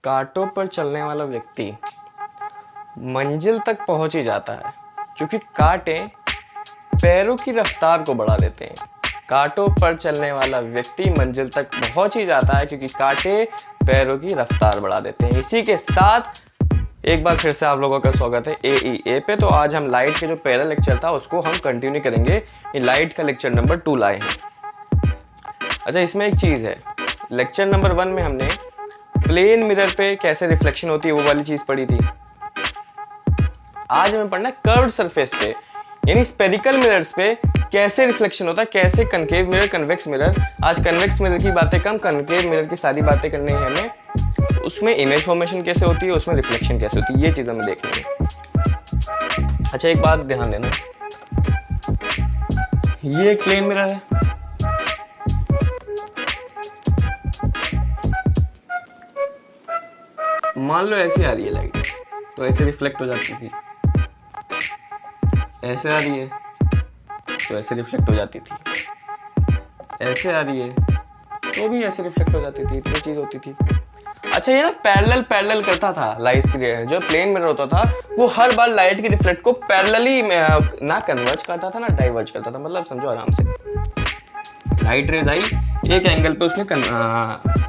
कांटों पर चलने वाला व्यक्ति मंजिल तक पहुंच ही जाता है क्योंकि कांटे पैरों की रफ्तार को बढ़ा देते हैं। कांटों पर चलने वाला व्यक्ति मंजिल तक पहुंच ही जाता है क्योंकि कांटे पैरों की रफ्तार बढ़ा देते हैं। इसी के साथ एक बार फिर से आप लोगों का स्वागत है ए पे। तो आज हम लाइट के जो पहला लेक्चर था उसको हम कंटिन्यू करेंगे। ये लाइट का लेक्चर नंबर 2 लाए हैं। अच्छा, इसमें एक चीज़ है, लेक्चर नंबर 1 में हमने प्लेन मिरर पे कैसे रिफ्लेक्शन होती है वो वाली चीज़ पढ़ी थी। आज हमें पढ़ना है कर्व्ड सरफेस पे, यानी स्पेरिकल मिरर्स पे कैसे रिफ्लेक्शन होता है, कैसे कनकेव मिरर, कन्वेक्स मिरर। आज कन्वेक्स मिरर की बातें कम, कनकेव मिरर की सारी बातें करनी है हमें। उसमें इमेज फॉर्मेशन कैसे होती है, उसमें रिफ्लेक्शन कैसे होती है, ये चीज़ हमें देखनी है। अच्छा, एक बात ध्यान देना, ये एक प्लेन मिरर है, मान लो ऐसी आ रही है लाइट तो ऐसे रिफ्लेक्ट हो जाती थी, ऐसे आ रही है तो ऐसे रिफ्लेक्ट हो जाती थी, ऐसे आ रही है तो भी ऐसे रिफ्लेक्ट हो जाती थी, इतनी चीज होती थी। अच्छा, ये ना पैरेलल पैरेलल करता था लाइट की, जो प्लेन मिरर होता था वो हर बार लाइट की रिफ्लेक्ट को पैरेलली ना कन्वर्ज करता था ना डाइवर्ज करता था। मतलब समझो आराम से, लाइट रेज आई एक एंगल पे उसने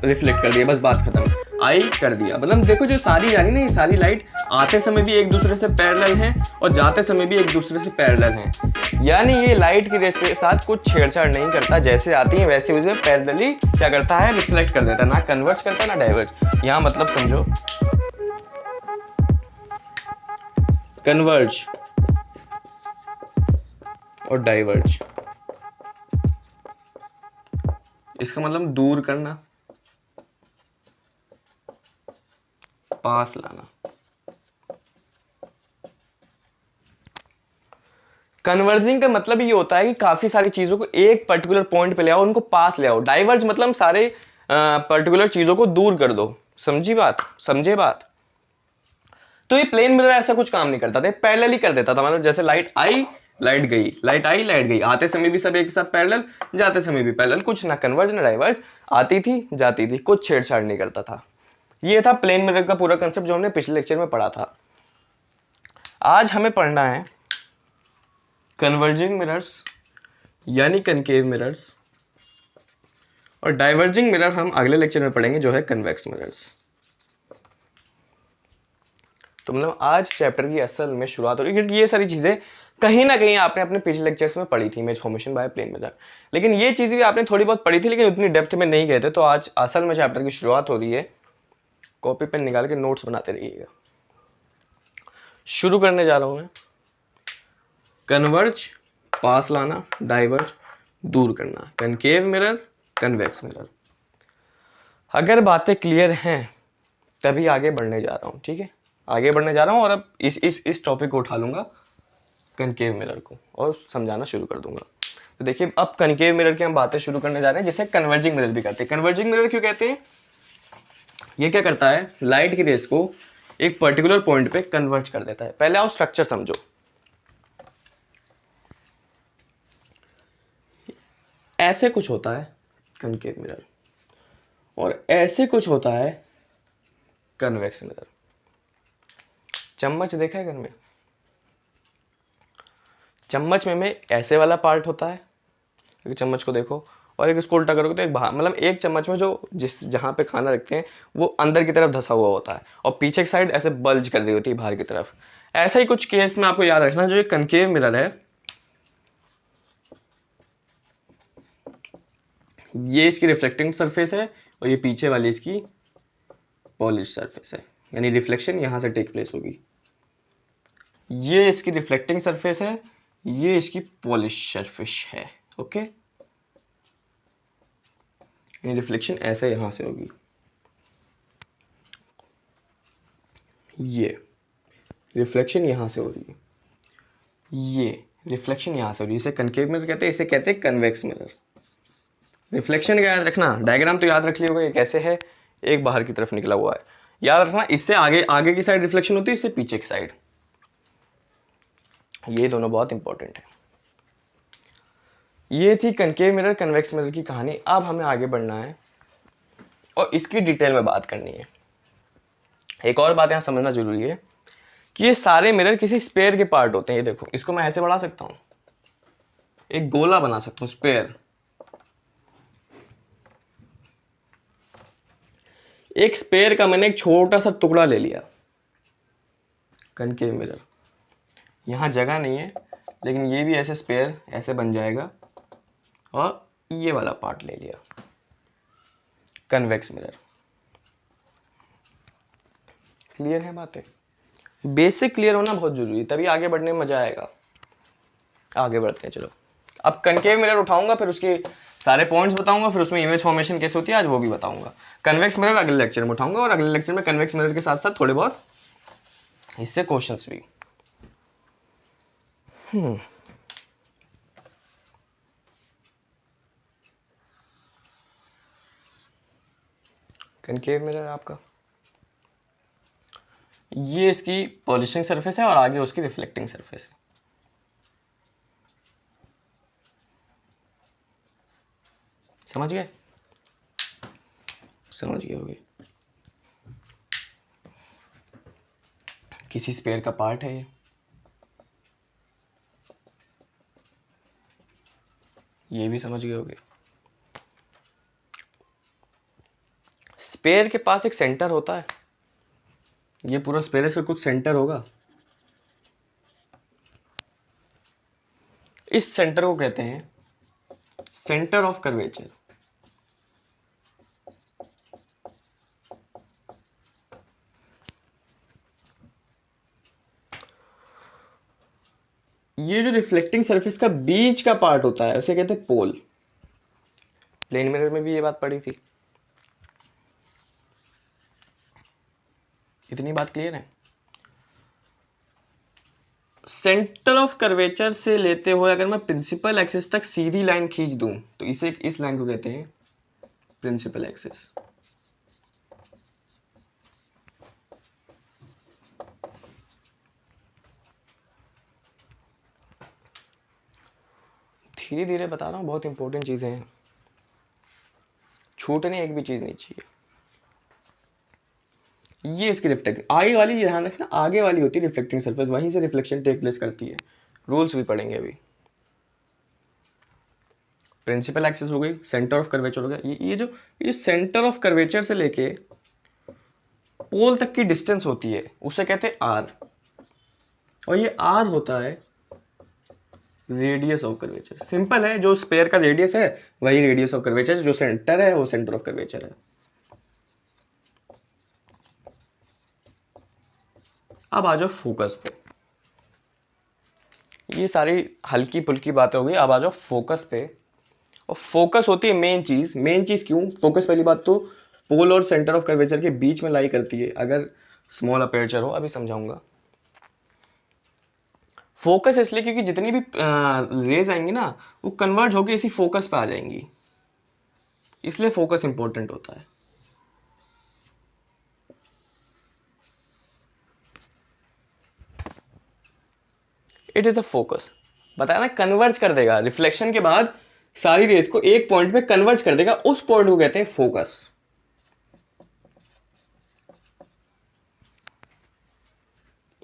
रिफ्लेक्ट कर दिया, बस बात खत्म, आई कर दिया। मतलब देखो जो सारी जा रही ना, ये सारी लाइट आते समय भी एक दूसरे से पैरेलल हैं और जाते समय भी एक दूसरे से पैरेलल हैं। यानी ये लाइट की रेस के साथ कुछ छेड़छाड़ नहीं करता, जैसे आती है वैसे उसे पैरेलली क्या करता है, रिफ्लेक्ट कर देता है, ना कन्वर्ज करता ना डाइवर्ज। यहाँ मतलब समझो, कन्वर्ज और डाइवर्ज, इसका मतलब दूर करना, पास लाना। कन्वर्जिंग का मतलब ये होता है कि काफी सारी चीजों को एक पर्टिकुलर पॉइंट पे ले आओ, उनको पास ले आओ। डाइवर्ज मतलब सारे पर्टिकुलर चीजों को दूर कर दो। समझी बात, समझे बात। तो ये प्लेन मिरर ऐसा कुछ काम नहीं करता था, पैरेलल ही कर देता था। मतलब जैसे लाइट आई लाइट गई, लाइट आई लाइट गई, आते समय भी सब एक साथ पैरेलल, जाते समय भी पैरेलल, कुछ ना कन्वर्ज ना डाइवर्ज, आती थी जाती थी, कुछ छेड़छाड़ नहीं करता था। ये था प्लेन मिरर का पूरा कंसेप्ट जो हमने पिछले लेक्चर में पढ़ा था। आज हमें पढ़ना है कन्वर्जिंग मिरर्स यानी कनकेव मिरर्स, और डाइवर्जिंग मिरर हम अगले लेक्चर में पढ़ेंगे जो है कन्वेक्स मिरर्स। तो मतलब आज चैप्टर की असल में शुरुआत हो रही है, क्योंकि ये सारी चीज़ें कहीं ना कहीं आपने अपने पिछले लेक्चर्स में पढ़ी थी, image formation by plane mirror. लेकिन ये चीज़ें भी आपने थोड़ी बहुत पढ़ी थी लेकिन उतनी डेप्थ में नहीं गए थे। तो आज असल में चैप्टर की शुरुआत हो रही है। कॉपी पेन निकाल के नोट्स बनाते रहिएगा। शुरू करने जा रहा हूं मैं। कन्वर्ज पास लाना, डाइवर्ज दूर करना, कनकेव मिरर, कन्वेक्स मिरर। अगर बातें क्लियर हैं तभी आगे बढ़ने जा रहा हूं, ठीक है। आगे बढ़ने जा रहा हूं और अब इस टॉपिक को उठा लूंगा, कनकेव मिरर को, और समझाना शुरू कर दूंगा। तो देखिए, अब कनकेव मिरर की हम बातें शुरू करने जा रहे हैं, जिसे कन्वर्जिंग मिरर भी कहते हैं। कन्वर्जिंग मिरर क्यों कहते हैं? ये क्या करता है, लाइट की रेस को एक पर्टिकुलर पॉइंट पे कन्वर्ज कर देता है। पहले आओ स्ट्रक्चर समझो। ऐसे कुछ होता है कनकेव मिरर और ऐसे कुछ होता है कन्वेक्स मिरर। चम्मच देखा है घर में? चम्मच में ऐसे वाला पार्ट होता है, एक चम्मच को देखो, और एक इसको उल्टा करोगे तो एक बाहर, मतलब एक चम्मच में जो जहाँ पे खाना रखते हैं वो अंदर की तरफ धंसा हुआ होता है और पीछे की साइड ऐसे बल्ज कर रही होती है बाहर की तरफ। ऐसा ही कुछ केस में आपको याद रखना, जो ये कनकेव मिरर है ये इसकी रिफ्लेक्टिंग सरफेस है और ये पीछे वाली इसकी पॉलिश सरफेस है, यानी रिफ्लेक्शन यहाँ से टेक प्लेस होगी। ये इसकी रिफ्लेक्टिंग सरफेस है, ये इसकी पॉलिश सरफेस है, ओके। यानी रिफ्लेक्शन ऐसे यहाँ से होगी, ये रिफ्लेक्शन यहाँ से हो रही है, ये रिफ्लेक्शन यहाँ से हो रही है। इसे कनकेव मिरर कहते हैं, इसे कहते हैं कन्वेक्स मिरर। रिफ्लेक्शन का याद रखना, डायग्राम तो याद रख लिया होगा, ये कैसे है, एक बाहर की तरफ निकला हुआ है, याद रखना। इससे आगे आगे की साइड रिफ्लेक्शन होती है, इससे पीछे की साइड। ये दोनों बहुत इंपॉर्टेंट है। ये थी कनकेव मिरर कन्वेक्स मिरर की कहानी। अब हमें आगे बढ़ना है और इसकी डिटेल में बात करनी है। एक और बात यहाँ समझना जरूरी है कि ये सारे मिरर किसी स्पेयर के पार्ट होते हैं। ये देखो, इसको मैं ऐसे बढ़ा सकता हूँ, एक गोला बना सकता हूँ स्पेयर। एक स्पेयर का मैंने एक छोटा सा टुकड़ा ले लिया, कनकेव मिरर। यहाँ जगह नहीं है, लेकिन ये भी ऐसे स्पेयर ऐसे बन जाएगा, और ये वाला पार्ट ले लिया, कन्वेक्स मिरर। क्लियर है बातें? बेसिक क्लियर होना बहुत जरूरी है, तभी आगे बढ़ने में मजा आएगा। आगे बढ़ते हैं, चलो। अब कनकेव मिरर उठाऊंगा, फिर उसके सारे पॉइंट्स बताऊंगा, फिर उसमें इमेज फॉर्मेशन कैसे होती है आज वो भी बताऊंगा। कन्वेक्स मिरर अगले लेक्चर में उठाऊंगा, और अगले लेक्चर में कन्वेक्स मिरर के साथ साथ थोड़े बहुत इससे क्वेश्चंस भी। कनकेव मिरर आपका ये इसकी पॉलिशिंग सरफेस है और आगे उसकी रिफ्लेक्टिंग सरफेस है। समझ गए? समझ गए होगे। किसी स्पेयर का पार्ट है ये भी समझ गए होगे। स्पेयर के पास एक सेंटर होता है, ये पूरा स्पेयर है, इसका कुछ सेंटर होगा। इस सेंटर को कहते हैं सेंटर ऑफ कर्वेचर। ये जो रिफ्लेक्टिंग सरफेस का बीच का पार्ट होता है उसे कहते हैं पोल। प्लेन मिरर में भी ये बात पड़ी थी। इतनी बात क्लियर है? सेंटर ऑफ कर्वेचर से लेते हुए अगर मैं प्रिंसिपल एक्सिस तक सीधी लाइन खींच दूं तो इसे, इस लाइन को कहते हैं प्रिंसिपल एक्सिस। धीरे धीरे बता रहा हूं, बहुत इंपॉर्टेंट चीजें हैं, छूटने एक भी चीज नहीं चाहिए। ये इसकी रिफ्लेक्टिंग, आगे वाली ध्यान रखना, आगे वाली होती है रिफ्लेक्टिंग सरफेस, वहीं से रिफ्लेक्शन टेक प्लेस करती है। रूल्स भी पढ़ेंगे अभी। प्रिंसिपल एक्सिस हो गई, सेंटर ऑफ कर्वेचर हो गया। ये जो सेंटर ऑफ कर्वेचर से लेके पोल तक की डिस्टेंस होती है उसे कहते हैं आर, और ये आर होता है रेडियस ऑफ कर्वेचर। सिंपल है, जो स्पेयर का रेडियस है वही रेडियस ऑफ कर्वेचर, जो सेंटर है वो सेंटर ऑफ कर्वेचर है। अब आ जाओ फोकस पे। ये सारी हल्की फुल्की बातें हो गई, अब आ जाओ फोकस पे। और फोकस होती है मेन चीज। मेन चीज क्यों? फोकस पहली बात तो पोल और सेंटर ऑफ कर्वेचर के बीच में लाई करती है अगर स्मॉल अपर्चर हो, अभी समझाऊंगा। फोकस इसलिए क्योंकि जितनी भी रेज आएंगी ना वो कन्वर्ज होकर इसी फोकस पे आ जाएंगी, इसलिए फोकस इंपॉर्टेंट होता है। इट इज अ फोकस, बताया ना, कन्वर्ज कर देगा रिफ्लेक्शन के बाद सारी रेज को एक पॉइंट पे कन्वर्ज कर देगा, उस पॉइंट को कहते हैं फोकस।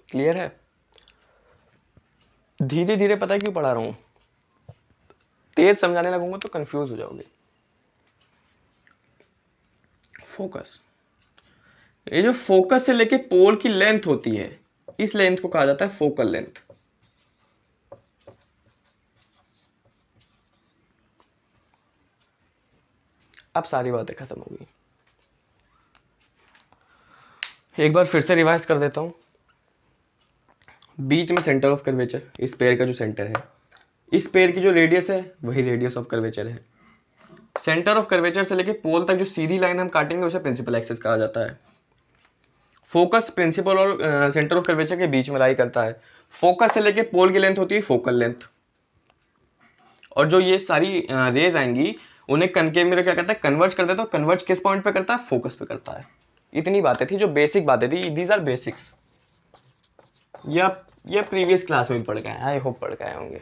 क्लियर है? धीरे धीरे पता है क्यों पढ़ा रहा हूं, तेज समझाने लगूंगा तो कंफ्यूज हो जाओगे। फोकस, ये जो फोकस से लेके पोल की लेंथ होती है इस लेंथ को कहा जाता है फोकल लेंथ। अब सारी बातें खत्म हो गई, एक बार फिर से रिवाइज कर देता हूं। बीच में सेंटर ऑफ कर्वेचर, इस पेयर का जो सेंटर है, इस पेयर की जो रेडियस है वही रेडियस ऑफ कर्वेचर है। सेंटर ऑफ कर्वेचर से लेके पोल तक जो सीधी लाइन हम काटेंगे उसे प्रिंसिपल एक्सिस कहा जाता है। फोकस प्रिंसिपल और सेंटर ऑफ कर्वेचर के बीच में लाई करता है। फोकस से लेके पोल की लेंथ होती है फोकल लेंथ, और जो ये सारी रेज आएंगी उन्हें कनकेव मिरर क्या करता है, कन्वर्ज कर देता है। कन्वर्ज किस पॉइंट पे करता है? फोकस पे करता है। इतनी बातें थी, जो बेसिक बातें थी, दीज आर बेसिक्स। या प्रीवियस क्लास में भी पढ़ गए, आई होप पढ़ गए होंगे।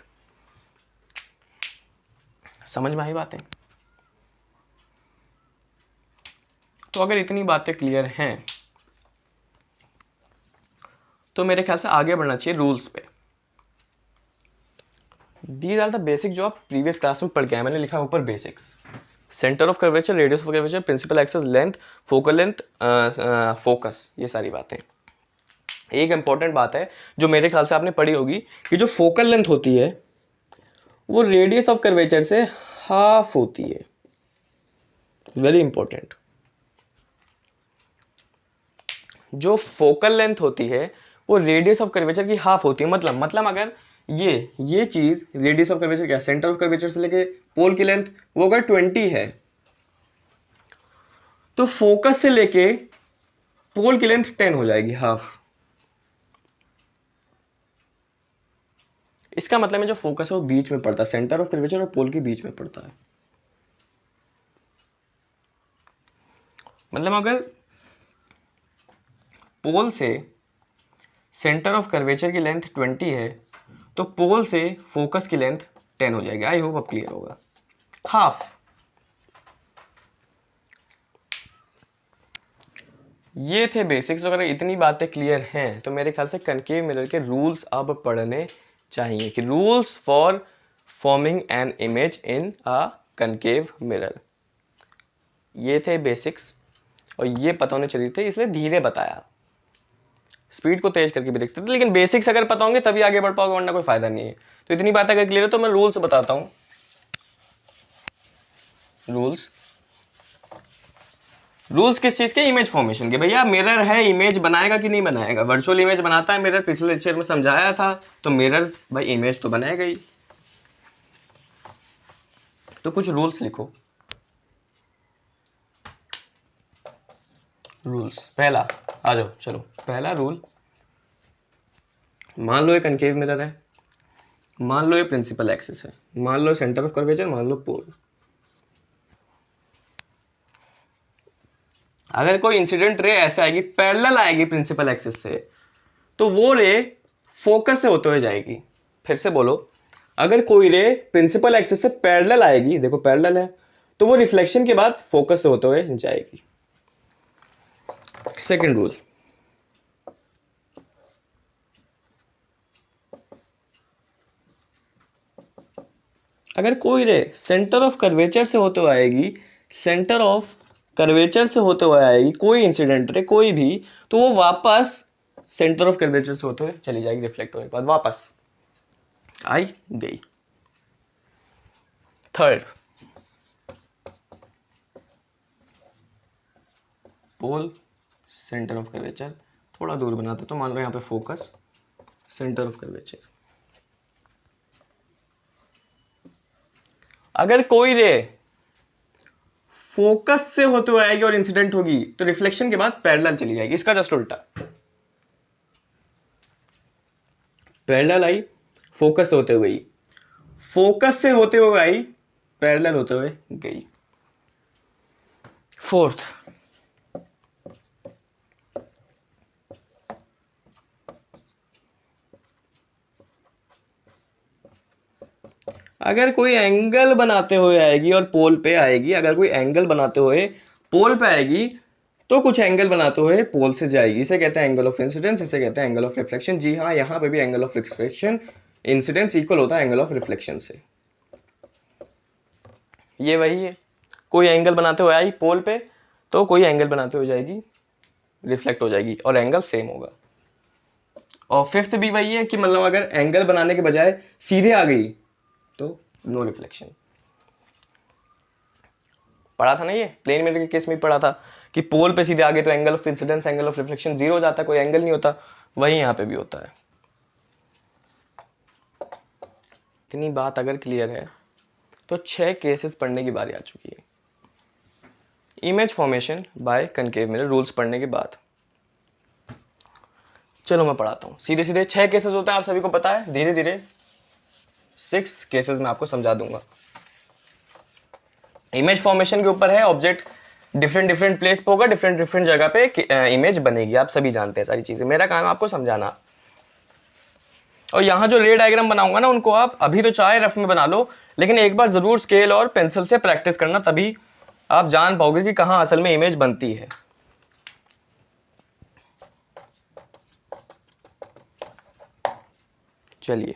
समझ में आई बातें? तो अगर इतनी बातें क्लियर हैं तो मेरे ख्याल से आगे बढ़ना चाहिए रूल्स पे। दीज आर द बेसिक जो आप प्रीवियस क्लास में पढ़ के आए, मैंने लिखा ऊपर basics. Centre of curvature, radius of curvature, principal axis, length, focal length, focus, ये सारी बातें। एक इंपॉर्टेंट बात है जो मेरे ख्याल से आपने पढ़ी होगी कि जो फोकल लेंथ होती है वो रेडियस ऑफ कर्वेचर से हाफ होती है। Very important. जो फोकल लेंथ होती है वो रेडियस ऑफ कर्वेचर की हाफ होती है। मतलब अगर ये चीज रेडियस ऑफ कर्वेचर क्या, सेंटर ऑफ कर्वेचर से लेके पोल की लेंथ वो अगर 20 है तो फोकस से लेके पोल की लेंथ 10 हो जाएगी, हाफ। इसका मतलब है जो फोकस है वो बीच में पड़ता है, सेंटर ऑफ कर्वेचर और पोल के बीच में पड़ता है। मतलब अगर पोल से सेंटर ऑफ कर्वेचर की लेंथ 20 है तो पोल से फोकस की लेंथ 10 हो जाएगी। आई होप अब क्लियर होगा। हाफ। ये थे बेसिक्स। अगर इतनी बातें क्लियर हैं तो मेरे ख्याल से कनकेव मिरर के रूल्स अब पढ़ने चाहिए कि rules for forming an image in a concave mirror. ये थे बेसिक्स और ये पता होने चाहिए थे, इसलिए धीरे बताया। स्पीड को तेज करके भी देख सकते थे, लेकिन बेसिक्स अगर पता होंगे तभी आगे बढ़ पाओगे, वरना कोई फायदा नहीं है। तो इतनी बात अगर क्लियर है तो मैं रूल्स बताता हूँ। रूल्स किस चीज के? इमेज फॉर्मेशन के। भैया मिरर है, इमेज बनाएगा कि नहीं बनाएगा? वर्चुअल इमेज बनाता है मिरर, पिछले लेक्चर में समझाया था। तो मिरर भाई इमेज तो बनाएगा ही। तो कुछ रूल्स लिखो। रूल्स पहला, आ जाओ चलो। पहला रूल, मान लो ये कनकेव मिरर है, मान लो ये प्रिंसिपल एक्सिस है, मान लो सेंटर ऑफ कर्वेचर, मान लो पोल। अगर कोई इंसिडेंट रे ऐसे आएगी, पैरेलल आएगी प्रिंसिपल एक्सिस से, तो वो रे फोकस से होते हुए जाएगी। फिर से बोलो, अगर कोई रे प्रिंसिपल एक्सिस से पैरेलल आएगी, देखो पैरेलल है, तो वो रिफ्लेक्शन के बाद फोकस से होते हुए जाएगी। सेकंड रूल, अगर कोई रे सेंटर ऑफ कर्वेचर से होते हुए आएगी, सेंटर ऑफ कर्वेचर से होते हुए आएगी, कोई इंसिडेंट रे कोई भी, तो वो वापस सेंटर ऑफ कर्वेचर से होते हुए चली जाएगी, रिफ्लेक्ट होने के बाद वापस आई गई। Third, pole centre of curvature थोड़ा दूर बनाते तो मान लो यहाँ पे फोकस सेंटर ऑफ कर्वेचर। अगर कोई रे फोकस से होते हुए आएगी और इंसिडेंट होगी तो रिफ्लेक्शन के बाद पैरेलल चली जाएगी। इसका जस्ट उल्टा, पैरेलल आई, फोकस से होते हुए गई, फोकस से होते हुए आई, पैरेलल होते हुए गई। फोर्थ, अगर कोई एंगल बनाते हुए आएगी और पोल पे आएगी, अगर कोई एंगल बनाते हुए पोल पे आएगी तो कुछ एंगल बनाते हुए पोल से जाएगी, इसे कहते हैं एंगल ऑफ इंसिडेंस, इसे कहते हैं एंगल ऑफ रिफ्लेक्शन। जी हाँ, यहाँ पे भी angle of reflection, incidence equal होता है एंगल ऑफ रिफ्लेक्शन से। ये वही है, कोई एंगल बनाते हुए आई पोल पे तो कोई एंगल बनाते हुए जाएगी, रिफ्लेक्ट हो जाएगी और एंगल सेम होगा। और फिफ्थ भी वही है कि मतलब अगर एंगल बनाने के बजाय सीधे आ गई तो नो रिफ्लेक्शन। पढ़ा था ना, ये प्लेन मिरर के केस में पढ़ा था कि पोल पे सीधे आगे तो angle of incidence angle of reflection zero हो जाता है, कोई एंगल नहीं होता। वही यहाँ पे भी होता है। इतनी बात अगर क्लियर है तो 6 केसेस पढ़ने की बारी आ चुकी है image formation bye concave mirror rules पढ़ने के बाद। चलो मैं पढ़ाता हूँ सीधे सीधे। 6 केसेस होते हैं, आप सभी को पता है। धीरे धीरे 6 केसेस में आपको समझा दूंगा। इमेज फॉर्मेशन के ऊपर है, ऑब्जेक्ट डिफरेंट प्लेस पे होगा, डिफरेंट जगह पे इमेज बनेगी। आप सभी जानते हैं सारी चीजें, मेरा काम है आपको समझाना। और यहाँ जो रे डायग्राम बनाऊंगा ना, उनको आप अभी तो चाहे रफ में बना लो, लेकिन एक बार जरूर स्केल और पेंसिल से प्रैक्टिस करना, तभी आप जान पाओगे कि कहाँ असल में इमेज बनती है। चलिए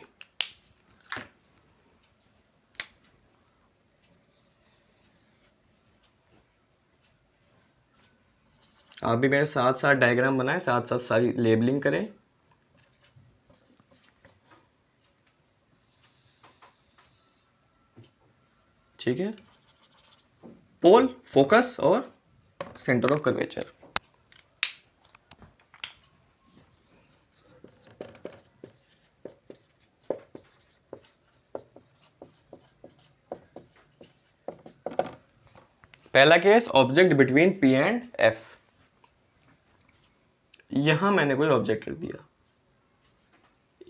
आप भी मेरे साथ साथ डायग्राम बनाएं, साथ साथ सारी लेबलिंग करें। ठीक है, पोल, फोकस और सेंटर ऑफ कर्वेचर। पहला case, object between P and F। यहां मैंने कोई ऑब्जेक्ट रख दिया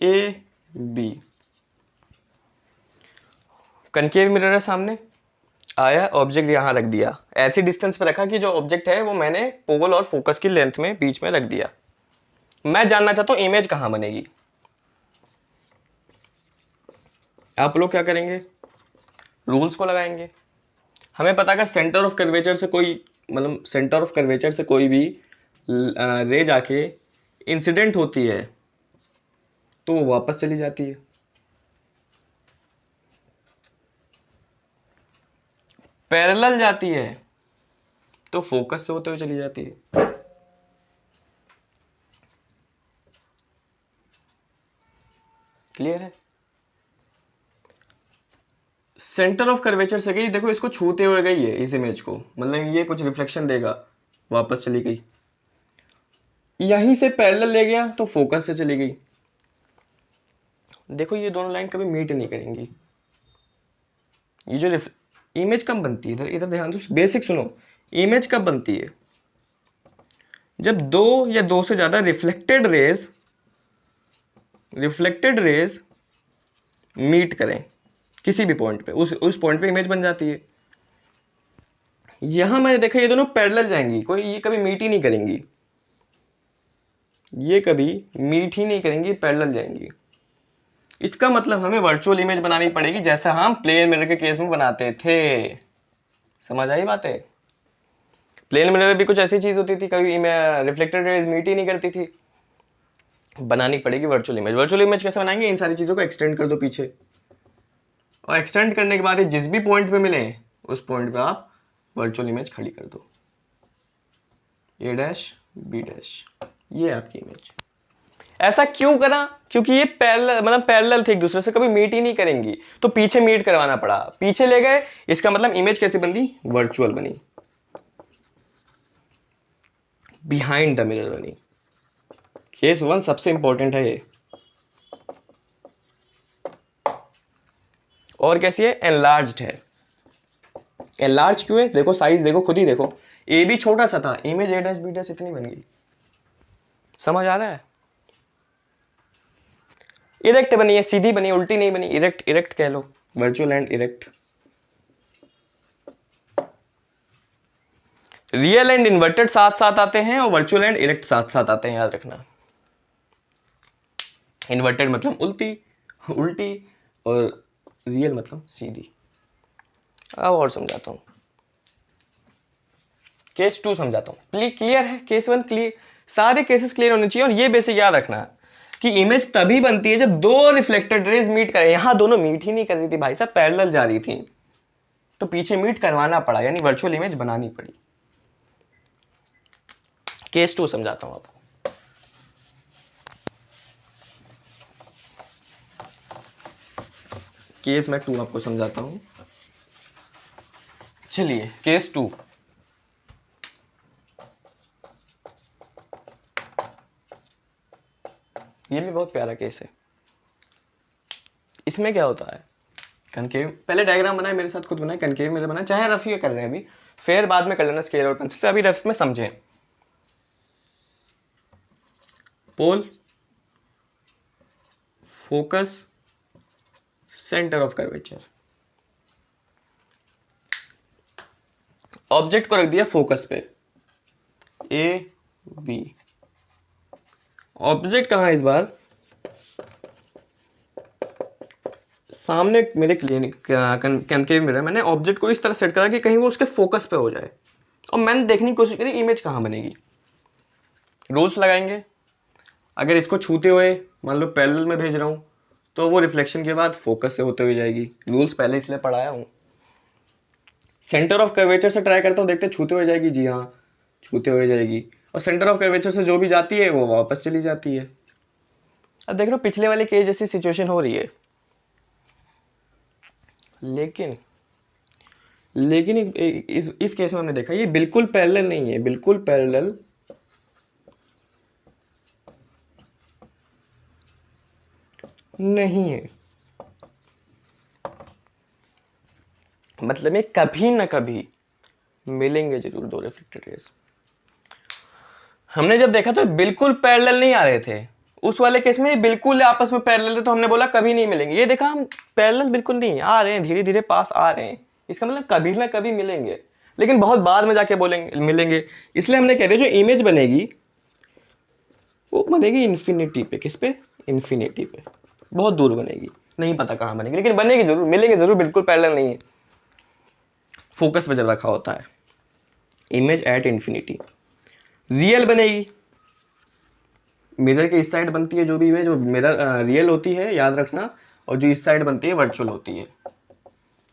A B, कनकेव मिरर है सामने, आया ऑब्जेक्ट यहां रख दिया, ऐसी डिस्टेंस पे रखा कि जो ऑब्जेक्ट है वो मैंने पोल और फोकस की लेंथ में बीच में रख दिया। मैं जानना चाहता हूं इमेज कहां बनेगी। आप लोग क्या करेंगे, रूल्स को लगाएंगे। हमें पता है सेंटर ऑफ कर्वेचर से कोई, मतलब सेंटर ऑफ कर्वेचर से कोई भी रे जाके इंसिडेंट होती है तो वो वापस चली जाती है। पैरेलल जाती है तो फोकस से होते हुए चली जाती है। क्लियर है। सेंटर ऑफ कर्वेचर से गई, देखो इसको छूते हुए गई है इस इमेज को, मतलब ये कुछ रिफ्लेक्शन देगा, वापस चली गई। यहीं से पैरेलल ले गया तो फोकस से चली गई। देखो ये दोनों लाइन कभी मीट नहीं करेंगी। ये जो इमेज कब बनती है, इधर इधर ध्यान दो, बेसिक सुनो। इमेज कब बनती है, जब दो या दो से ज्यादा रिफ्लेक्टेड रेज मीट करें किसी भी पॉइंट पे, उस पॉइंट पे इमेज बन जाती है। यहां मैंने देखा ये दोनों पैरेलल जाएंगी, कोई ये कभी मीट ही नहीं करेंगी, ये कभी मीट ही नहीं करेंगी, पैरेलल जाएंगी। इसका मतलब हमें वर्चुअल इमेज बनानी पड़ेगी जैसा हम प्लेन मिरर के केस में बनाते थे। समझ आई बातें। प्लेन मिरर में भी कुछ ऐसी चीज होती थी, कभी रिफ्लेक्टेड रेज मीट ही नहीं करती थी। बनानी पड़ेगी वर्चुअल इमेज। वर्चुअल इमेज कैसे बनाएंगे, इन सारी चीजों को एक्सटेंड कर दो पीछे, और एक्सटेंड करने के बाद ये जिस भी पॉइंट पे मिले उस पॉइंट पे आप वर्चुअल इमेज खड़ी कर दो, A डैश B डैश, ये आपकी इमेज। ऐसा क्यों करा, क्योंकि ये पैरेलल, मतलब पैरेलल थे एक दूसरे से, कभी मीट ही नहीं करेंगी, तो पीछे मीट करवाना पड़ा, पीछे ले गए। इसका मतलब इमेज कैसे बनी, वर्चुअल बनी, बिहाइंड द मिरर बनी। केस 1 सबसे इंपॉर्टेंट है ये। और कैसी है, एनलार्ज्ड है। एनलार्ज क्यों है, देखो साइज देखो, खुद ही देखो, ए भी छोटा सा था, image A dash B dash इतनी बन गई। समझ आ रहा है। इरेक्ट बनी है, सीधी बनी, उल्टी नहीं बनी, इरेक्ट, इरेक्ट कह लो, virtual and erect. Real and inverted साथ साथ आते हैं और वर्चुअल एंड इरेक्ट साथ साथ आते हैं, याद रखना। इन्वर्टेड मतलब उल्टी उल्टी, और रियल मतलब सीधी। अब और समझाता हूं, केस 2 समझाता हूं। क्लियर है, केस 1 क्लियर, सारे केसेस क्लियर होने चाहिए। और ये बेसिक याद रखना कि इमेज तभी बनती है जब दो रिफ्लेक्टेड रेज मीट करें। यहां दोनों मीट ही नहीं कर रही थी भाई साहब, पैरेलल जा रही थी, तो पीछे मीट करवाना पड़ा, यानी वर्चुअल इमेज बनानी पड़ी। केस 2 समझाता हूं आपको। केस मैं 2 आपको समझाता हूं। चलिए केस 2। ये भी बहुत प्यारा केस है। इसमें क्या होता है, कनकेव, पहले डायग्राम बनाए मेरे साथ, खुद बनाए, कनकेव मेरे बनाए, चाहे रफ ये कर रहे हैं अभी, फेयर बाद में कर लेना स्केल और पेंसिल से, अभी रफ में समझें। Pole, focus, centre of curvature. Object को रख दिया फोकस पे, A B। ऑब्जेक्ट कहां है इस बार, सामने मेरे कनकेव मिरर। मैंने ऑब्जेक्ट को इस तरह सेट करा कि कहीं वो उसके फोकस पे हो जाए, और मैंने देखने की कोशिश करी इमेज कहां बनेगी। रूल्स लगाएंगे, अगर इसको छूते हुए मान लो पैरेलल में भेज रहा हूं तो वो रिफ्लेक्शन के बाद फोकस से होते हुए जाएगी। रूल्स पहले इसलिए पढ़ाया हूँ। सेंटर ऑफ कर्वेचर से ट्राई करता हूँ, देखते छूते हुए जाएगी, जी हाँ छूते हुए जाएगी। और सेंटर ऑफ कर्वेचर से जो भी जाती है वो वापस चली जाती है। अब देख रहे हो पिछले वाले केस जैसी सिचुएशन हो रही है, लेकिन इस केस में हमने देखा ये बिल्कुल पैरेलल नहीं है, बिल्कुल पैरेलल नहीं है। मतलब ये कभी ना कभी मिलेंगे जरूर दो रिफ्लेक्टेड रेज। हमने जब देखा तो बिल्कुल पैरेलल नहीं आ रहे थे, उस वाले केस में बिल्कुल आपस में पैरेलल थे, तो हमने बोला कभी नहीं मिलेंगे। ये देखा हम पैरेलल बिल्कुल नहीं आ रहे हैं, धीरे धीरे पास आ रहे हैं, इसका मतलब कभी ना कभी मिलेंगे, लेकिन बहुत बाद में जाके बोलेंगे मिलेंगे। इसलिए हमने कह दिया जो इमेज बनेगी वो बनेगी इन्फिनिटी पे। किस पे? इन्फिनिटी पे, बहुत दूर बनेगी, नहीं पता कहाँ बनेगी, लेकिन बनेगी जरूर, मिलेंगे जरूर, बिल्कुल पैरेलल नहीं है। फोकस पे जब रखा होता है इमेज एट इन्फिनिटी, रियल बनेगी। मिरर के इस साइड बनती है जो भी इमेज, वो मिरर रियल होती है, याद रखना। और जो इस साइड बनती है वर्चुअल होती है।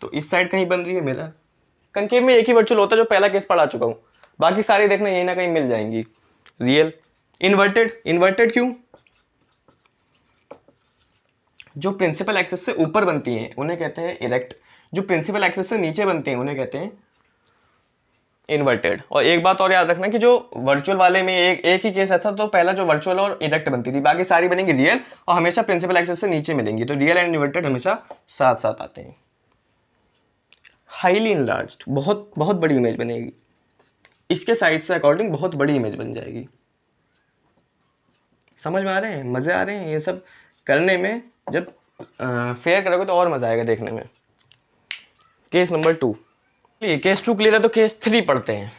तो इस साइड कहीं बन रही है मिरर, कनकेव में एक ही वर्चुअल होता है जो पहला केस पढ़ा चुका हूँ, बाकी सारी देखना यहीं ना कहीं मिल जाएंगी। रियल इन्वर्टेड, इन्वर्टेड क्यों? जो प्रिंसिपल एक्सिस से ऊपर बनती हैं उन्हें कहते हैं इरेक्ट, जो प्रिंसिपल एक्सिस से नीचे बनती हैं उन्हें कहते हैं इन्वर्टेड। और एक बात और याद रखना कि जो वर्चुअल वाले में एक ही केस ऐसा, तो पहला जो वर्चुअल और इरेक्ट बनती थी, बाकी सारी बनेंगी रियल और हमेशा प्रिंसिपल एक्सिस से नीचे मिलेंगी। तो रियल एंड इन्वर्टेड हमेशा साथ साथ आते हैं। हाईली इनलार्ज्ड, बहुत बहुत बड़ी इमेज बनेगी, इसके साइज से अकॉर्डिंग बहुत बड़ी इमेज बन जाएगी। समझ में आ रहे हैं? मज़े आ रहे हैं ये सब करने में? जब फेयर करोगे तो और मज़ा आएगा देखने में। केस नंबर 2, केस 2 क्लियर है, तो केस 3 पढ़ते हैं।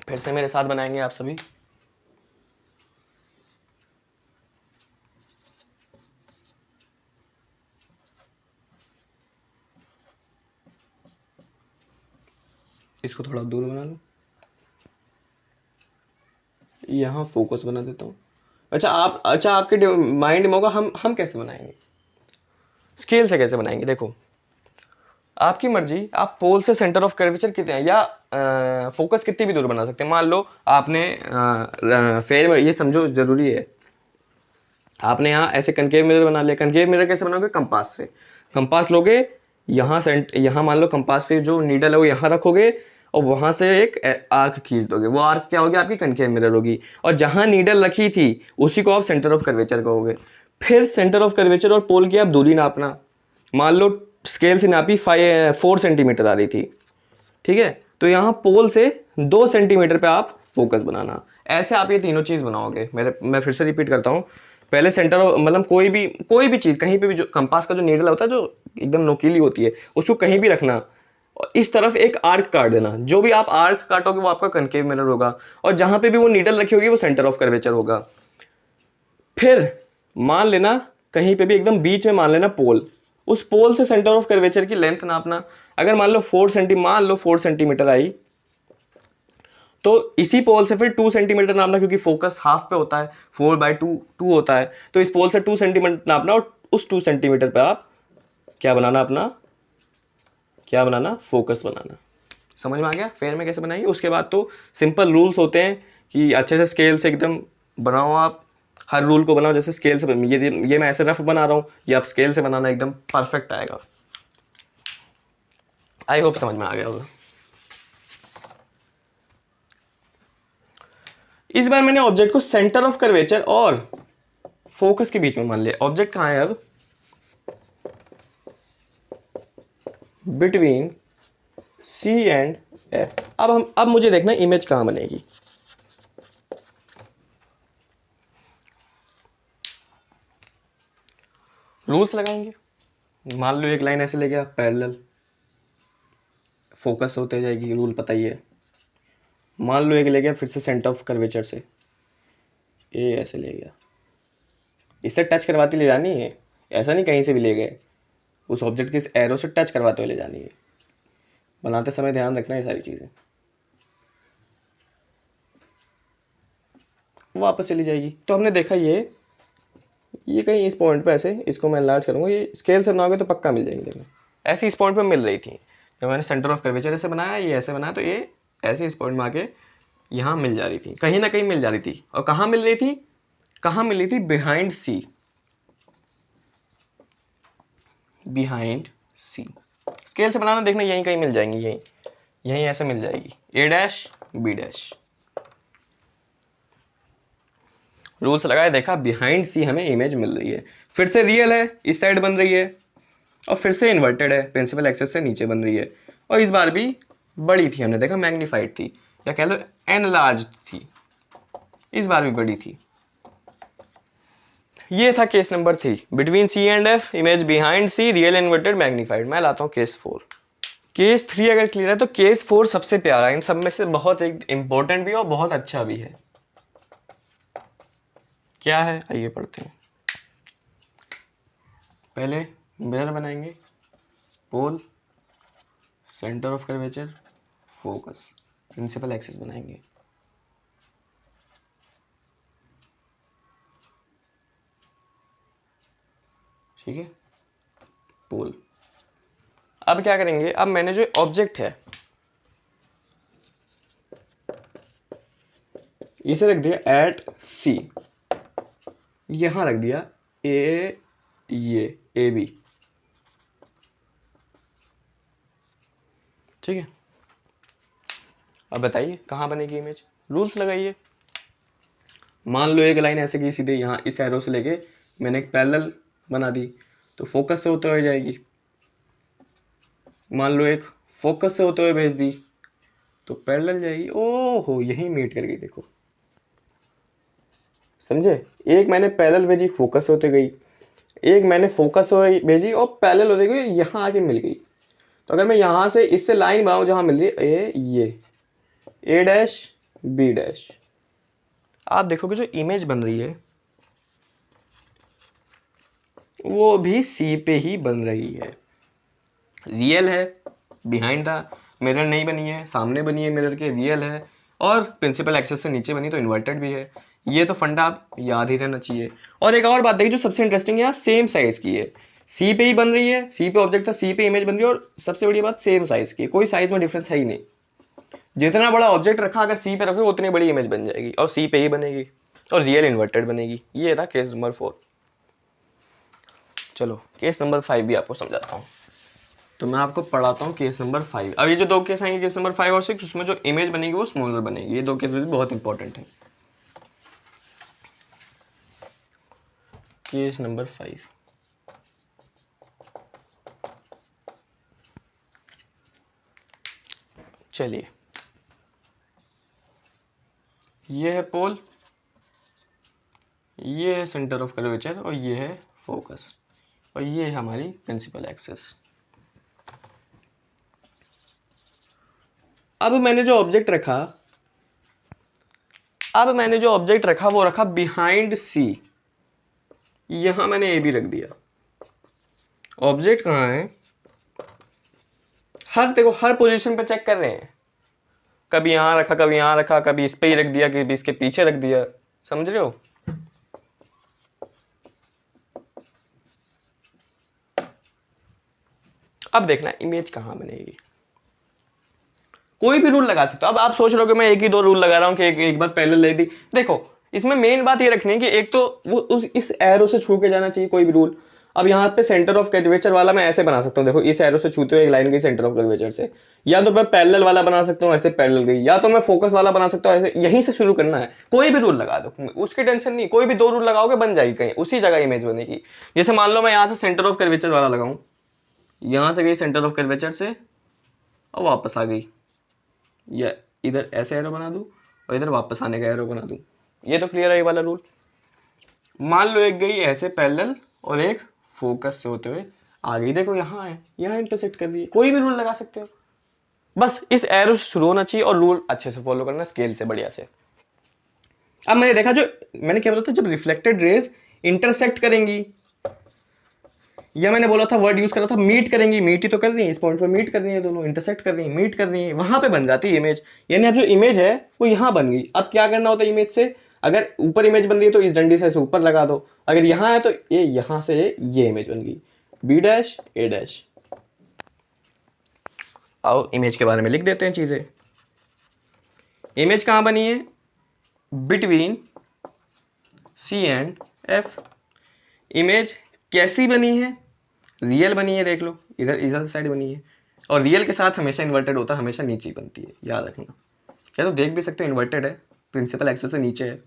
फिर से मेरे साथ बनाएंगे आप सभी। इसको थोड़ा दूर बना लो, यहाँ फोकस बना देता हूँ। अच्छा आपके माइंड में होगा हम कैसे बनाएंगे, स्केल से कैसे बनाएंगे? देखो आपकी मर्जी, आप पोल से सेंटर ऑफ कर्वेचर कितने या फोकस कितनी भी दूर बना सकते हैं। मान लो आपने फेयर में, ये समझो जरूरी है, आपने यहाँ ऐसे कनकेव मिरर बना लिया। कनकेव मिरर कैसे बनाओगे? कंपास से। कंपास लोगे, यहाँ मान लो कंपास से जो नीडल है वो यहाँ रखोगे और वहाँ से एक आर्क खींच दोगे, वो आर्क क्या होगी? आपकी कनकेव मिरर होगी। और जहाँ नीडल रखी थी उसी को आप सेंटर ऑफ कर्वेचर कहोगे। फिर सेंटर ऑफ कर्वेचर और पोल की आप दूरी नापना। मान लो स्केल से नापी 4 सेंटीमीटर आ रही थी, ठीक है, तो यहाँ पोल से 2 सेंटीमीटर पे आप फोकस बनाना। ऐसे आप ये तीनों चीज़ बनाओगे। मैं फिर से रिपीट करता हूँ, पहले सेंटर मतलब कोई भी चीज़ कहीं पे भी, जो कंपास का जो नीडल होता है जो एकदम नोकीली होती है, उसको कहीं भी रखना और इस तरफ एक आर्क काट देना। जो भी आप आर्क काटोगे वो आपका कनकेव मिरर होगा और जहाँ पे भी वो नीडल रखी होगी वो सेंटर ऑफ कर्वेचर होगा। फिर मान लेना कहीं पे भी एकदम बीच में मान लेना पोल, उस पोल से सेंटर ऑफ कर्वेचर की लेंथ नापना। अगर मान लो 4 सेंटीमीटर आई, तो इसी पोल से फिर 2 सेंटीमीटर नापना, क्योंकि फोकस हाफ पे होता है, 4/2 होता है, तो इस पोल से 2 सेंटीमीटर नापना और उस 2 सेंटीमीटर पे आप क्या बनाना? क्या बनाना? फोकस बनाना। समझ में आ गया फेयर में कैसे बनाएंगे? उसके बाद तो सिंपल रूल्स होते हैं कि अच्छे से स्केल से एकदम बनाओ, आप हर रूल को बनाओ जैसे स्केल से। ये मैं ऐसे रफ बना रहा हूँ, ये आप स्केल से बनाना, एकदम परफेक्ट आएगा। आई होप समझ में आ गया होगा। इस बार मैंने ऑब्जेक्ट को सेंटर ऑफ कर्वेचर और फोकस के बीच में मान लिया। ऑब्जेक्ट कहाँ है अब? Between C and F। अब मुझे देखना इमेज कहाँ बनेगी। रूल्स लगाएंगे। मान लो एक लाइन ऐसे ले गया पैरेलल, फोकस होते जाएगी, रूल पता ही है। मान लो एक ले गया फिर से सेंटर ऑफ कर्वेचर से, ए ऐसे ले गया, इससे टच करवाती ले जानी है, ऐसा नहीं कहीं से भी ले गए, उस ऑब्जेक्ट के इस एरो से टच करवाते हुए ले जानी है। बनाते समय ध्यान रखना ये सारी चीज़ें। वापस चली जाएगी। तो हमने देखा ये कहीं इस पॉइंट पे ऐसे, इसको मैं एनलार्ज करूँगा, ये स्केल से बनाओगे तो पक्का मिल जाएंगे। देखो ऐसे इस पॉइंट पे मिल रही थी, जब मैंने सेंटर ऑफ कर्वेचर ऐसे बनाया, ये ऐसे बनाया, तो ये ऐसे इस पॉइंट में आके यहाँ मिल जा रही थी, कहीं ना कहीं मिल जा रही थी। और कहाँ मिल रही थी, कहाँ मिल रही थी, बिहाइंड सी, बिहाइंड सी। स्केल से बनाना, देखना यहीं कहीं मिल जाएंगी, यहीं ऐसे मिल जाएगी, ए डैश बी डैश। रूल्स लगाए, देखा बिहाइंड सी हमें इमेज मिल रही है, फिर से रियल है, इस साइड बन रही है, और फिर से इन्वर्टेड है, प्रिंसिपल एक्सेस से नीचे बन रही है, और इस बार भी बड़ी थी, हमने देखा मैग्नीफाइड थी, या कह लो एनलार्ज थी, इस बार भी बड़ी थी। ये था case number 3, between C and F, image behind C, real inverted magnified. मैं लाता हूँ केस 4। केस 3 अगर क्लियर है तो केस 4 सबसे प्यारा, इन सब में से बहुत एक इंपॉर्टेंट भी है और बहुत अच्छा भी है। क्या है, आइए पढ़ते हैं। पहले मिरर बनाएंगे, pole, centre of curvature, focus, principal axis बनाएंगे। ठीक है, पोल। अब क्या करेंगे, अब मैंने जो ऑब्जेक्ट है इसे रख दिया एट सी, यहां रख दिया ये ए बी। ठीक है, अब बताइए कहाँ बनेगी इमेज, रूल्स लगाइए। मान लो एक लाइन ऐसे की सीधे यहाँ इस एरो से लेके मैंने एक पैरेलल बना दी, तो फोकस से होते हुए जाएगी। मान लो एक फोकस से होते हुए भेज दी तो पैरेलल जाएगी। ओहो, यही मीट कर गई, देखो समझे। एक मैंने पैरेलल भेजी, फोकस से होते गई, एक मैंने फोकस से भेजी और पैरेलल होते गई, यहाँ आके मिल गई। तो अगर मैं यहाँ से इससे लाइन बनाऊँ जहाँ मिल रही है ए डैश बी डैश, आप देखोगे जो इमेज बन रही है वो भी सी पे ही बन रही है। रियल है, बिहाइंड द मिरर नहीं बनी है, सामने बनी है मिरर के, रियल है, और प्रिंसिपल एक्सेस से नीचे बनी तो इन्वर्टेड भी है। ये तो फंडा आप याद ही रहना चाहिए। और एक और बात देखिए जो सबसे इंटरेस्टिंग है, यहाँ सेम साइज़ की है, सी पे ही बन रही है, सी पे ऑब्जेक्ट था, सी पे इमेज बन रही है, और सबसे बड़ी बात सेम साइज़ की है, कोई साइज़ में डिफरेंस है ही नहीं। जितना बड़ा ऑब्जेक्ट रखा अगर सी पे रखोगे उतनी बड़ी इमेज बन जाएगी, और सी पे ही बनेगी, और रियल इन्वर्टेड बनेगी। ये था केस नंबर 4। चलो केस नंबर 5 भी आपको समझाता हूँ। तो मैं आपको पढ़ाता हूँ केस नंबर 5। अब ये जो दो केस आएंगे, केस नंबर 5 और 6, उसमें जो इमेज बनेगी वो स्मॉलर बनेगी। ये दो केस भी बहुत इंपॉर्टेंट है। केस नंबर 5, चलिए, ये है पोल, ये है सेंटर ऑफ कर्वेचर, और ये है फोकस, और ये है हमारी प्रिंसिपल एक्सिस। अब मैंने जो ऑब्जेक्ट रखा, वो रखा बिहाइंड सी, यहां मैंने ए बी रख दिया। ऑब्जेक्ट कहाँ है, देखो हर पोजीशन पे चेक कर रहे हैं, कभी यहां रखा, कभी यहां रखा, कभी इस पे ही रख दिया, कभी इसके पीछे रख दिया, समझ रहे हो। अब देखना इमेज कहां बनेगी, कोई भी रूल लगा सकते हो। अब आप सोच रहे हो कि मैं एक ही दो रूल लगा रहा हूं कि एक बार पहले ले दी। देखो इसमें मेन बात ये रखनी है कि एक तो वो इस एरो से छू के जाना चाहिए कोई भी रूल। अब यहाँ पे सेंटर ऑफ कर्वेचर वाला मैं ऐसे बना सकता हूँ, देखो इस एरो से छूते हुए एक लाइन गई सेंटर ऑफ कर्वेचर से, या तो मैं पैरेलल वाला बना सकता हूँ ऐसे पैरेलल गई, या तो मैं फोकस वाला बना सकता हूँ ऐसे। यहीं से शुरू करना है, कोई भी रूल लगा दो, उसकी टेंशन नहीं, कोई भी दो रूल लगाओगे बन जाएगी, कहीं उसी जगह इमेज बनेगी। जैसे मान लो मैं यहाँ से सेंटर ऑफ कर्वेचर वाला लगाऊं, यहाँ से गई सेंटर ऑफ कर्वेचर से और वापस आ गई, या इधर ऐसे एरो बना दूं और इधर वापस आने का एरो बना दूं। ये तो क्लियर है ये वाला रूल। मान लो एक गई ऐसे पैरेलल और एक फोकस से होते हुए आ गई, देखो यहाँ है, यहाँ इंटरसेक्ट कर दी। कोई भी रूल लगा सकते हो, बस इस एरो से शुरू होना चाहिए और रूल अच्छे से फॉलो करना स्केल से बढ़िया से। अब मैंने देखा, जो मैंने क्या बोला था, जब रिफ्लेक्टेड रेज इंटरसेक्ट करेंगी, या मैंने बोला था वर्ड यूज करा था मीट करेंगी, मीट ही तो कर रही है, इस पॉइंट पे मीट कर रही है, दोनों इंटरसेक्ट कर रही है, मीट कर रही है, वहां पे बन जाती है इमेज। यानी अब जो इमेज है वो यहाँ बन गई। अब क्या करना होता है इमेज से, अगर ऊपर इमेज बन रही है तो इस डंडी से ऐसे ऊपर लगा दो, अगर यहाँ है तो ये यहाँ से ये इमेज बन गई, बी डैश ए डैश। आओ इमेज के बारे में लिख देते हैं चीजें। इमेज कहाँ बनी है, between C and F. Image कैसी बनी है, रियल बनी है, देख लो इधर इधर साइड बनी है, और रियल के साथ हमेशा इन्वर्टेड होता है, हमेशा नीचे बनती है, याद रखना। क्या तो देख भी सकते हो इन्वर्टेड है, प्रिंसिपल एक्सेस से नीचे है।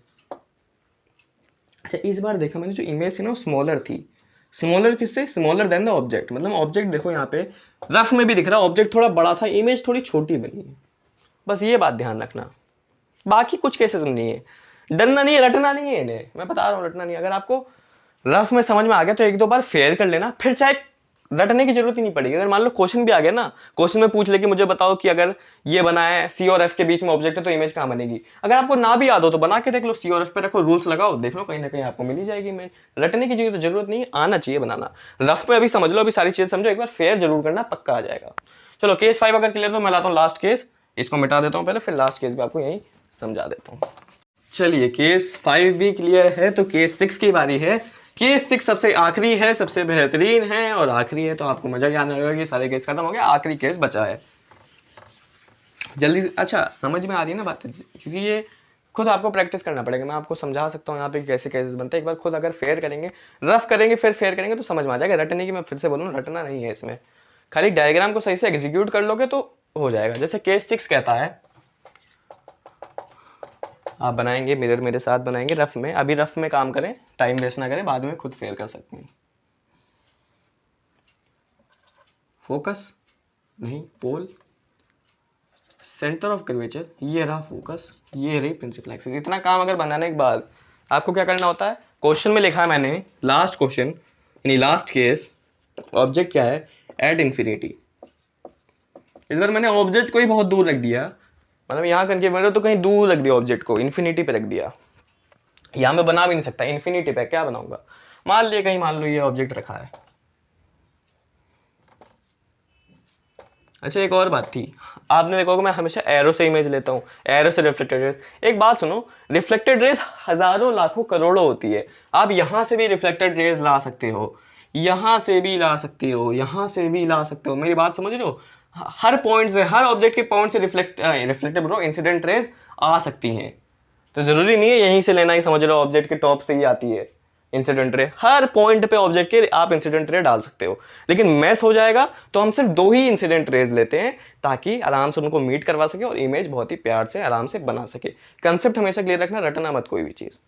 अच्छा इस बार देखा मैंने, जो इमेज थी ना वो स्मॉलर थी। स्मॉलर किससे, स्मॉलर देन द ऑब्जेक्ट, मतलब ऑब्जेक्ट देखो यहाँ पे रफ में भी दिख रहा है, ऑब्जेक्ट थोड़ा बड़ा था, इमेज थोड़ी छोटी बनी है। बस ये बात ध्यान रखना, बाकी कुछ केसेस नहीं है, डरना नहीं है, रटना नहीं है इन्हें, मैं बता रहा हूँ रटना नहीं है। अगर आपको रफ में समझ में आ गया तो एक दो बार फेयर कर लेना, फिर चाहे रटने की जरूरत ही नहीं पड़ेगी। अगर मान लो क्वेश्चन भी आ गया ना, क्वेश्चन में पूछ ले कि मुझे बताओ कि अगर ये बना है सी और एफ के बीच में ऑब्जेक्ट है तो इमेज कहाँ बनेगी, अगर आपको ना भी याद हो तो बना के देख लो, सी और एफ पे रखो, रूल्स लगाओ, देख लो कहीं ना कहीं आपको मिल ही जाएगी इमेज। रटने की जरूरत नहीं है, आना चाहिए बनाना। रफ में अभी समझ लो, अभी सारी चीजें समझो, एक बार फेयर जरूर करना, पक्का आ जाएगा। चलो केस 5 अगर क्लियर तो मैं लाता हूँ लास्ट केस, इसको मिटा देता हूँ पहले, फिर लास्ट केस भी आपको यही समझा देता हूँ। चलिए केस 5 भी क्लियर है, तो केस 6 की बारी है। केस 6 सबसे आखिरी है, सबसे बेहतरीन है, और आखिरी है तो आपको मजा ही आने लगेगा कि सारे केस खत्म हो गए, आखिरी केस बचा है। जल्दी से, अच्छा समझ में आ रही है ना बातें, क्योंकि ये खुद आपको प्रैक्टिस करना पड़ेगा। मैं आपको समझा सकता हूँ यहाँ पे कैसे केसेस बनते हैं, एक बार खुद अगर फेयर करेंगे, रफ करेंगे फिर फेयर करेंगे तो समझ में आ जाएगा। रटने की मैं फिर से बोलूँ, रटना नहीं है इसमें, खाली डायग्राम को सही से एग्जीक्यूट कर लोगे तो हो जाएगा। जैसे केस 6 कहता है, आप बनाएंगे मिरर मेरे साथ बनाएंगे रफ में, अभी रफ में काम करें, टाइम वेस्ट ना करें, बाद में खुद फेयर कर सकते हैं। फोकस नहीं, पोल, सेंटर ऑफ कर्वेचर, ये रहा फोकस, ये रही प्रिंसिपल एक्सिस। इतना काम अगर बनाने के बाद आपको क्या करना होता है, क्वेश्चन में लिखा है मैंने, लास्ट क्वेश्चन यानी लास्ट केस, ऑब्जेक्ट क्या है, एट इन्फिनिटी। इस बार मैंने ऑब्जेक्ट को ही बहुत दूर रख दिया, मतलब यहाँ करके मैंने तो कहीं दूर रख दिया, ऑब्जेक्ट को इन्फिनिटी पे रख दिया। यहाँ मैं बना भी नहीं सकता, इन्फिनिटी पे क्या बनाऊंगा, मान लिया कहीं, मान लो ये ऑब्जेक्ट रखा है। अच्छा एक और बात थी, आपने देखा होगा मैं हमेशा एरो से इमेज लेता हूँ, एरो से रिफ्लेक्टेड रेज। एक बात सुनो, रिफ्लेक्टेड रेज हजारों लाखों करोड़ों होती है, आप यहाँ से भी रिफ्लेक्टेड रेज ला सकते हो, यहाँ से भी ला सकते हो, यहाँ से भी ला सकते हो, मेरी बात समझ रहे हो। हर पॉइंट से, हर ऑब्जेक्ट के पॉइंट से रिफ्लेक्टेड इंसिडेंट रेज आ सकती हैं, तो जरूरी नहीं है यहीं से लेना ही, समझ रहे हो, ऑब्जेक्ट के टॉप से ही आती है इंसिडेंट रे, हर पॉइंट पे ऑब्जेक्ट के आप इंसिडेंट रे डाल सकते हो। लेकिन मैस हो जाएगा तो हम सिर्फ 2 ही इंसिडेंट रेज लेते हैं, ताकि आराम से उनको मीट करवा सके और इमेज बहुत ही प्यार से आराम से बना सके। कंसेप्ट हमेशा क्लियर रखना, रटना मत कोई भी चीज।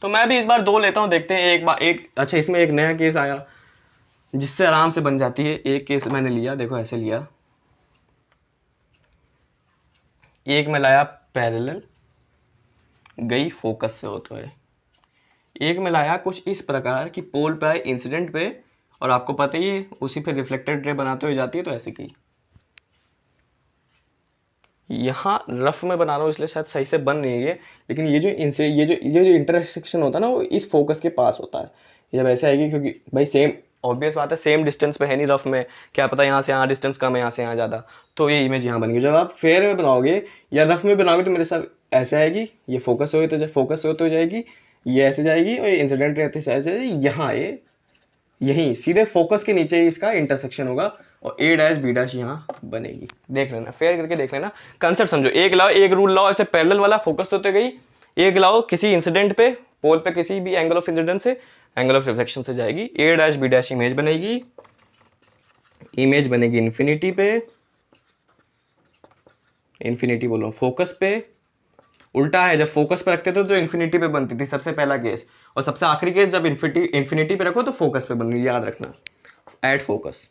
तो मैं भी इस बार 2 लेता हूं, देखते हैं एक बार एक। अच्छा इसमें एक नया केस आया जिससे आराम से बन जाती है। एक केस मैंने लिया, देखो ऐसे लिया, एक में लाया पैरेलल, गई फोकस से होते हुए, एक में लाया कुछ इस प्रकार की पोल पे इंसिडेंट पे, और आपको पता ही है उसी पे रिफ्लेक्टेड रे बनाते हुए जाती है, तो ऐसे की। यहाँ रफ में बना रहा हूँ इसलिए शायद सही से बन नहीं है, लेकिन ये जो इंटरसेक्शन होता है ना वो इस फोकस के पास होता है। ये जब ऐसे आएगी, क्योंकि भाई सेम ऑब्वियस बात है, सेम डिस्टेंस पे है नहीं रफ में, क्या पता यहाँ से यहाँ डिस्टेंस कम है, यहाँ से यहाँ ज़्यादा, तो ये इमेज यहाँ बन गई। जब आप फेयर में बनाओगे या रफ में बनाओगे तो मेरे साथ ऐसे आएगी, ये फोकस हो तो फोकस हो जाएगी, ये ऐसे जाएगी, और ये इंसिडेंट रहते से ऐसे जाएगी, यहाँ ये यहीं सीधे फोकस के नीचे ही इसका इंटरसेक्शन होगा, और ए डैश बी डैश यहाँ बनेगी। देख लेना, फेयर करके देख लेना, कंसेप्ट समझो। एक लाओ, एक रूल लाओ, ऐसे पैरेलल वाला फोकस होते गई, एक लाओ किसी इंसिडेंट पे, पोल पे किसी भी एंगल ऑफ इंसिडेंट से, एंगल ऑफ रिफ्लेक्शन से जाएगी, ए डैश बी डैश इमेज बनेगी, इमेज बनेगी इन्फिनिटी पे, इन्फिनिटी बोलो फोकस पे। उल्टा है, जब फोकस पे रखते थे तो इन्फिनिटी पे बनती थी सबसे पहला केस, और सबसे आखिरी केस जब इन्फिनिटी पे रखो तो फोकस पे बन रही है, याद रखना। एट फोकस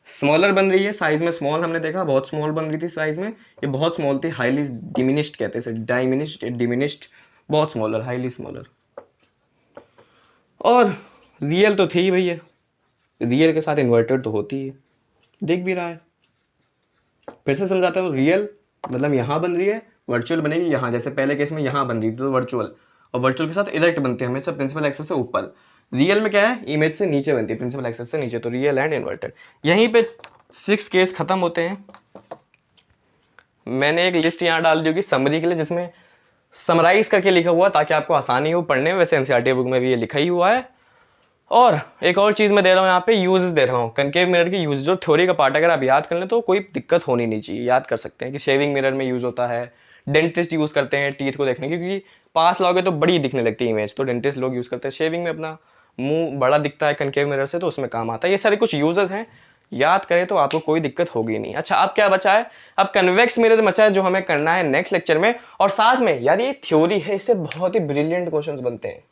स्मॉलर बन रही है, साइज में स्मॉल, हमने देखा बहुत स्मॉल बन रही थी साइज में, ये बहुत स्मॉल थी, हाईली डिमिनिश्ड कहते हैं, डाइमिनिश्ड डिमिनिश्ड, बहुत स्मॉलर, हाईली स्मॉलर। और रियल तो थी ही भैया, रियल के साथ इन्वर्टेड तो होती है, दिख भी रहा है। फिर से समझाता हूँ, रियल मतलब यहाँ बन रही है, वर्चुअल बनेगी यहाँ, जैसे पहले केस में यहाँ बन रही थी तो वर्चुअल, और वर्चुअल के साथ इरेक्ट बनती है हमेशा प्रिंसिपल एक्सेस से ऊपर। रियल में क्या है, इमेज से नीचे बनती है, प्रिंसिपल एक्सेस से नीचे, तो रियल एंड इन्वर्टेड। यहीं पे 6 केस खत्म होते हैं। मैंने एक लिस्ट यहाँ डाल दी होगी समरी के लिए, जिसमें समराइज करके लिखा हुआ ताकि आपको आसानी हो पढ़ने में। वैसे एनसीईआरटी बुक में भी ये लिखा ही हुआ है। और एक और चीज़ मैं दे रहा हूँ यहाँ पे, यूजेस दे रहा हूँ। कनकेव मिरर की यूज, जो थ्योरी का पार्ट अगर आप याद कर लें तो कोई दिक्कत होनी नहीं चाहिए, याद कर सकते हैं कि शेविंग मिरर में यूज़ होता है, डेंटिस्ट यूज़ करते हैं टीथ को देखने की, क्योंकि पास लाओगे तो बड़ी दिखने लगती है इमेज, तो डेंटिस्ट लोग यूज़ करते हैं। शेविंग में अपना मुंह बड़ा दिखता है कनकेव मिरर से, तो उसमें काम आता है। ये सारे कुछ यूजेस हैं, याद करें तो आपको कोई दिक्कत होगी नहीं। अच्छा, अब क्या बचा है, अब कन्वेक्स मिरर बचा है जो हमें करना है नेक्स्ट लेक्चर में। और साथ में यार ये थ्योरी है, इससे बहुत ही ब्रिलियंट क्वेश्चंस बनते हैं।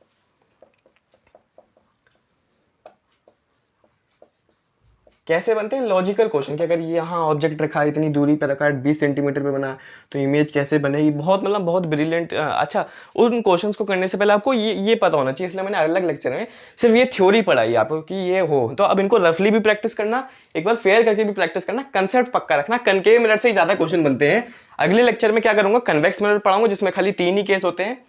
कैसे बनते हैं, लॉजिकल क्वेश्चन, कि अगर ये यहाँ ऑब्जेक्ट रखा है, इतनी दूरी पे रखा है, 20 सेंटीमीटर पे बना है, तो इमेज कैसे बनेगी। बहुत मतलब बहुत ब्रिलियंट। अच्छा, उन क्वेश्चंस को करने से पहले आपको ये पता होना चाहिए, इसलिए मैंने अलग लेक्चर में सिर्फ ये थ्योरी पढ़ाई आपको कि ये हो। तो अब इनको रफली भी प्रैक्टिस करना, एक बार फेयर करके भी प्रैक्टिस करना, कंसेप्ट पक्का रखना। कनकेव मिरर से ही ज़्यादा क्वेश्चन बनते हैं। अगले लेक्चर में क्या करूँगा, कन्वेक्स मिरर पढ़ाऊंगा, जिसमें खाली 3 ही केस होते हैं,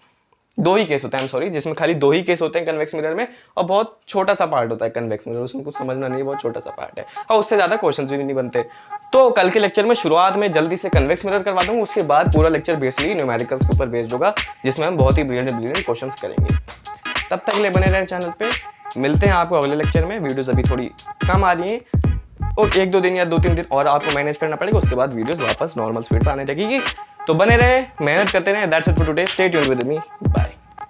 2 ही केस होते हैं, सॉरी, जिसमें खाली 2 ही केस होते हैं कन्वेक्स मिरर में, और बहुत छोटा सा पार्ट होता है कन्वेक्स मिरर, उसमें कुछ समझना नहीं है, बहुत छोटा सा पार्ट है, और उससे ज़्यादा क्वेश्चन भी नहीं बनते। तो कल के लेक्चर में शुरुआत में जल्दी से कन्वेक्स मिरर करवा दूंगा, उसके बाद पूरा लेक्चर बेसिकली न्यूमेरिकल्स के ऊपर बेस्ड होगा, जिसमें हम बहुत ही ब्रिलियंट क्वेश्चन करेंगे। तब तक के लिए बने रहे चैनल पे, मिलते हैं आपको अगले लेक्चर में। वीडियोज़ अभी थोड़ी कम आ रही हैं, और 1-2 दिन या 2-3 दिन और आपको मैनेज करना पड़ेगा, उसके बाद वीडियोज़ वापस नॉर्मल स्पीड पर आने लगेगी। तो बने रहे, मेहनत करते रहे। That's it for today, stay tuned with me, bye.